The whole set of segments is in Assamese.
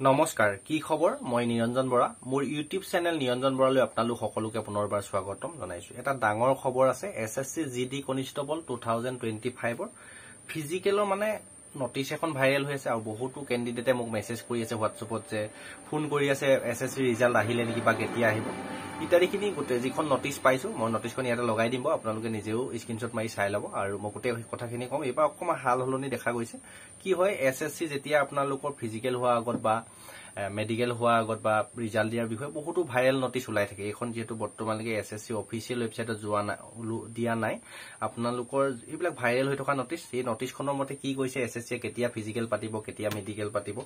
নমস্কাৰ কি খবৰ মই নিৰঞ্জন বৰা মোৰ ইউটিউব চেনেল নিৰঞ্জন বৰালৈ আপোনালোক সকলোকে পুনৰবাৰ স্বাগতম জনাইছো এটা ডাঙৰ খবৰ আছে এসএসসি জিডি কনষ্টেবল 2025 ৰ ফিজিকেলৰ মানে নটিচ এখন ভাইৰেল হৈছে আৰু বহুতো ক্যান্ডিডেটে মোক মেছেজ কৰি আছে WhatsAppত যে ফোন কৰি আছে এসএসসি ৰিজাল্ট আহিলে নেকি বা কেতিয়া আহিব ইতাৰিখিনি গোটে যিখন নটিচ পাইছো মই নটিচখন ইয়াতে লগাই দিম আপোনালোকে নিজেও স্ক্ৰিনশ্বট মাৰি চাই লব আৰু মই গোটে কথাখিনি কম এবাৰ অকমা হাল হলনি দেখা গৈছে কি হয় এসএসসি যেতিয়া আপোনালোকৰ ফিজিকেল হোৱা আগত বা মেডিকেল হোৱা আগত বা ৰিজাল্ট দিয়াৰ বিষয়ে বহুতো ভাইৰেল নটিচ ওলাই থাকে এখন যেহেতু বৰ্তমানলৈকে এসএসসি অফিচিয়েল ৱেবছাইটত যোৱা দিয়া নাই আপোনালোকৰ এইবিলাক ভাইৰেল হৈ থকা নটিচ এই নটিচখনৰ মতে কি কৈছে এসএসসি কেতিয়া ফিজিকেল পাতিব কেতিয়া মেডিকেল পাতিব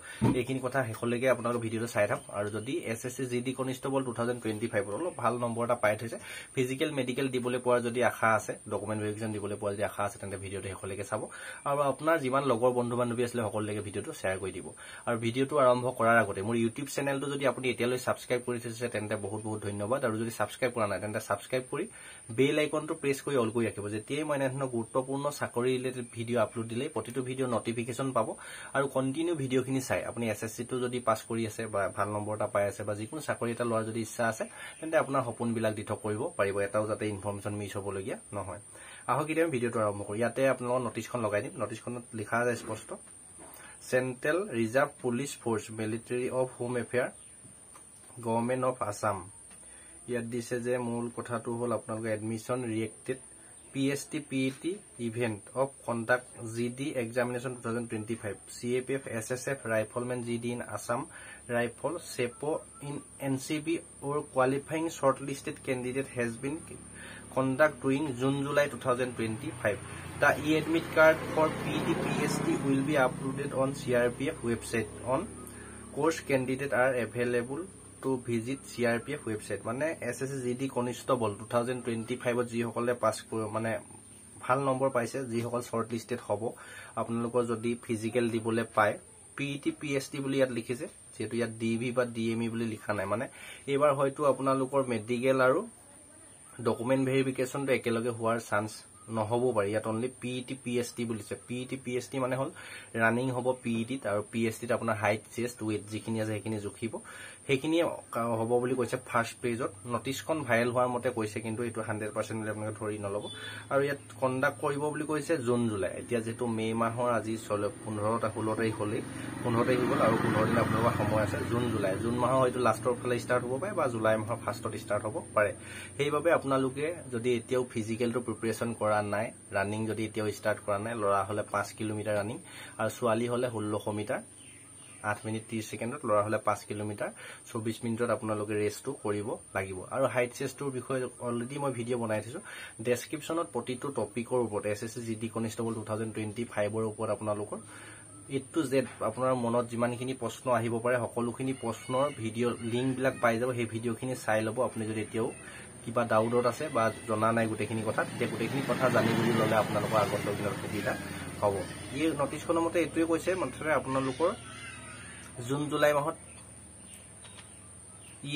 এইখিনি কথা হেখলৈকে আপোনালোকে ভিডিওটো চাই থাকক আৰু যদি এসএসসি জিডি কনষ্টেবল 2025 অলপ ভাল নম্বৰ এটা পাই থৈছে ফিজিকেল মেডিকেল দিবলৈ পোৱাৰ যদি আশা আছে ডকুমেন্ট ভেৰিফিকেশন দিবলৈ পোৱাৰ যদি আশা আছে তেন্তে ভিডিওটো হেখলৈকে চাব আৰু আপোনাৰ যিমান লগৰ বন্ধু বান্ধৱী আছে সকলোকে ভিডিওটো শ্বেয়াৰ কৰি দিব আৰু ভিডিওটো আৰম্ভ কৰাৰ আগতে মোৰ ইউটিউব চেনেলটো যদি আপুনি এতিয়ালৈ সাবস্ক্ৰাইব কৰি থৈছে তেন্তে বহুত বহুত ধন্যবাদ আৰু যদি সাবস্ক্ৰাইব কৰা নাই তেন্তে সাবস্ক্ৰাইব কৰি বেল আইকনটো প্ৰেছ কৰি অল কৰি ৰাখিব যেতিয়াই মই এনে গুৰুত্বপূৰ্ণ চাকৰি ৰিলেটেড ভিডিও আপলোড দিলে প্ৰতিটো ভিডিও নটিফিকেশন পাব আৰু কন্টিনিউ ভিডিওখিনি চাই আপুনি এসএসসি টো যদি পাস কৰি আছে বা ভাল নম্বৰ এটা পাই আছে বা যিকোনো চাকৰি এটা লোৱাৰ যদি ইচ্ছা আছে তেন্তে আপোনাৰ সপোনবিলাক দিঠক কৰিব পাৰিব এটাও যাতে ইনফৰমেশন মিছ হ'বলগীয়া নহয় আহক এতিয়া ভিডিওটো আৰম্ভ কৰো ইয়াতে আপোনালোকৰ নটিচখন লগাই দিম নটিচখনত লিখা আছে স্পষ্ট Central Reserve Police Force Military of Home Affairs Government of Assam ইয়াত দিছে যে মূল কথাটো হল আপোনালোকৰ admission ৰিয়েক্টেড PST PET event of conduct GD examination 2025 CAPF SSF rifleman GD in Assam rifle SEPO in NCB or qualifying shortlisted candidate has been conduct during June-July 2025 The e-admit card for PET PST will be uploaded on CRPF website on course candidate are available to visit CRPF website মানে SSC GD Constable 2025 জি সকলে পাস মানে ভাল নম্বৰ পাইছে জি সকল শৰ্ট লিস্টেড হ'ব আপোনালোকৰ যদি ফিজিক্যাল দিবলে পায় PET PST বুলি ইয়াত লিখিছে যেটো ইয়াত DV বা DME বুলি লিখা নাই মানে এবাৰ হয়তো আপোনালোকৰ মেডিকেল আৰু ডকুমেন্ট ভেৰিফিকেশন টো একেলগে হোৱাৰ চান্স নহব পাৰি ইয়াত অনলি PET PST বুলিছে PET PST মানে হল ৰানিং হ'ব PET আৰু PST ত আপোনাৰ হাইট চেষ্ট ওয়েট যিখিনি আছে সেইখিনি জুখিব সেইখিনি হ'ব বুলি কৈছে ফাৰ্স্ট পেজত নটিচখন ভাইৰেল হোৱাৰ মতে কৈছে কিন্তু এটো 100% বুলি আপোনাক ধৰি নলব আৰু ইয়াত কন্ডাক্ট কৰিব বুলি কৈছে জুন জুলাই এতিয়া যেটো মে মাহৰ আজি 15 টা 16 তাৰিখ হলে 15 তাৰিখ হ'ল আৰু 15 দিন আপোনালোকৰ সময় আছে জুন মাহৰ হয়তো লাষ্টৰ ফালে ষ্টাৰ্ট হ'ব পাৰে বা জুলাই মাহৰ ফাৰ্ষ্টত ষ্টাৰ্ট হ'ব পাৰে সেইবাবে আপোনালোকে যদি এতিয়াও ফিজিক্যালটো প্ৰিপাৰেচন কৰা নাই ৰানিং যদি এতিয়াও ষ্টাৰ্ট কৰা নাই লৰা হলে 5 কিলোমিটাৰ ৰানিং আৰু ছোৱালী হলে 1600 মিটাৰ 8 মিনিট 30 সেকেন্ডত লৰা হলে 5 কিলোমিটাৰ 24 মিনিটত আপোনালোকে ৰেষ্টটো কৰিব লাগিব আৰু হাইট চেষ্টৰ বিষয়ে অলৰেডি মই ভিডিও বনাই থৈছো ডেসক্ৰিপচনত প্ৰতিটো টপিকৰ ওপৰত এসএসসি জিডি কনষ্টেবল 2025 ৰ ওপৰত আপোনালোকৰ A to Z আপোনাৰ মনত যিমানখিনি প্ৰশ্ন আহিব পাৰে সকলোখিনি প্ৰশ্নৰ ভিডিও লিংক বিলাক পাই যাব সেই ভিডিওখিনি চাই লব আপুনি যদি এতিয়াও কিবা ডাউটত আছে বা জনা নাই গুটেখিনি কথা তেতিয়া গুটেখিনি কথা জানি বুজি ললে আপোনালোকৰ আগত লগিনৰ সুবিধা হ'ব এই নটিচখনৰ মতে এটোৱে কৈছে মানে আপোনালোকৰ জুন জুলাই মাহত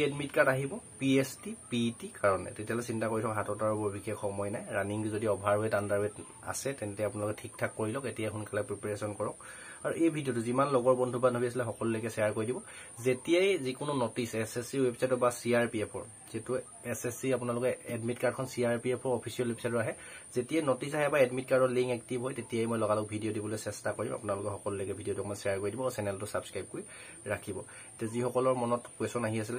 এডমিট কাৰ্ড আহিব PST PET কাৰণে তেতিয়ালে চিন্তা কৰি থকা হাতত আৰু বিশেষ সময় নাই ৰানিং যদি ওভাৰৱেট আন্ডাৰৱেট আছে তেন্তে আপোনালোকে ঠিক ঠাক কৰি লওক এতিয়া সোনকালে প্ৰিপাৰেচন কৰক আৰু এই ভিডিওটো যিমান লগৰ বন্ধু বান্ধৱী আছে সকলোকে শ্বেয়াৰ কৰি দিব যেতিয়াই যিকোনো নটিচ এসএসসি ৱেবছাইট বা CRPF ৰ যেটো এসএসসি আপোনালোকে এডমিট কাৰ্ডখন CRPF ৰ অফিচিয়েল ৱেবছাইটত আহে যেতিয়াই নটিচ আহে বা এডমিট কাৰ্ডৰ লিংক এক্টিভ হয় তেতিয়াই মই লগালগ ভিডিও দিবলৈ চেষ্টা কৰিম আপোনালোকে সকলোকে ভিডিওটো মই শ্বেয়াৰ কৰি দিব আৰু চেনেলটো সাবস্ক্ৰাইব কৰি ৰাখিব তে যি সকলৰ মনত কোৱেশ্চন আহি আছিল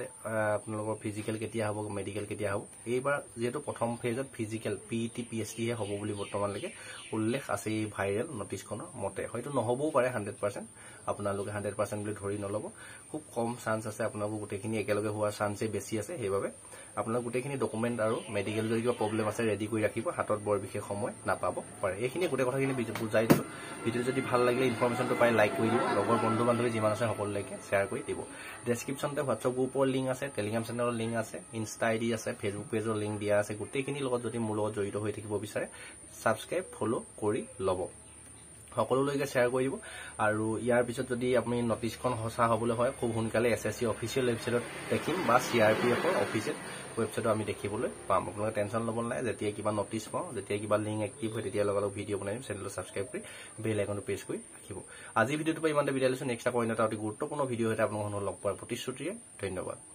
আপোনালোকৰ ফিজিক্যাল কেতিয়া হ'ব মেডিকেল কেতিয়া হ'ব এইবাৰ যেটো প্ৰথম ফেজত ফিজিক্যাল PET PST হে হ'ব বুলি বৰ্তমানলৈকে উল্লেখ আছে এই ভাইৰেল নটিচখনৰ মতে হয়তো নহবও পাৰে 100% আপোনালোকে 100% বুলি ধৰি নলব খুব কম চান্স আছে আপোনালোক গুটেখিনি একেলগে হোৱাৰ চান্সে বেছি আছে হেবাবে আপোনালোক গুটেখিনি ডকুমেন্ট আৰু মেডিকেল যদি কিবা প্ৰবলেম আছে ৰেডি কৰি ৰাখিব হাতত বৰ বিশেষ সময় নাপাব পাৰে এইখিনি গুটে কথাখিনি বুজাই দিছো ভিডিও যদি ভাল লাগিলে ইনফৰমেশনটো পাই লাইক কৰি দিব লগৰ বন্ধু বান্ধৱী যিমান আছে সকলোকে শ্বেয়াৰ কৰি দিব ডেসক্ৰিপচনতে WhatsApp গ্ৰুপৰ লিংক আছে টেলিগ্ৰাম চেনেলৰ লিংক আছে ইনষ্টা আইডি আছে ফেসবুক পেজৰ লিংক দিয়া আছে গুটেখিনি লগত যদি মোৰ লগত জড়িত হৈ থাকিব বিচাৰে সাবস্ক্ৰাইব ফলো কৰি লব সকলোলৈকে শ্বেয়াৰ কৰি দিব আৰু ইয়াৰ পিছত যদি আপুনি নটিছখন সঁচা হ'বলৈ হয় খুব সোনকালে এছএছচি অফিচিয়েল ৱেবছাইটত দেখিম বা CRPFৰ অফিচিয়েল ৱেবছাইটত আমি দেখিবলৈ পাম আপোনালোকে টেনশ্যন ল'ব নালাগে যেতিয়া কিবা নটিছ পাওঁ যেতিয়া কিবা লিংক এক্টিভ হয় তেতিয়া লগালগ ভিডিঅ' বনাই দিম চেনেলটো ছাবস্ক্ৰাইব কৰি বেল আইকনটো প্ৰেছ কৰি ৰাখিব আজি ভিডিঅ'টো পৰা ইমানতে বিদায় লৈছোঁ নেক্সট আকৌ অন্য এটা অতি গুৰুত্বপূৰ্ণ ভিডিঅ' এটা আপোনালোকক লগ পোৱাৰ প্ৰতিশ্ৰুতিৰে ধন্যবাদ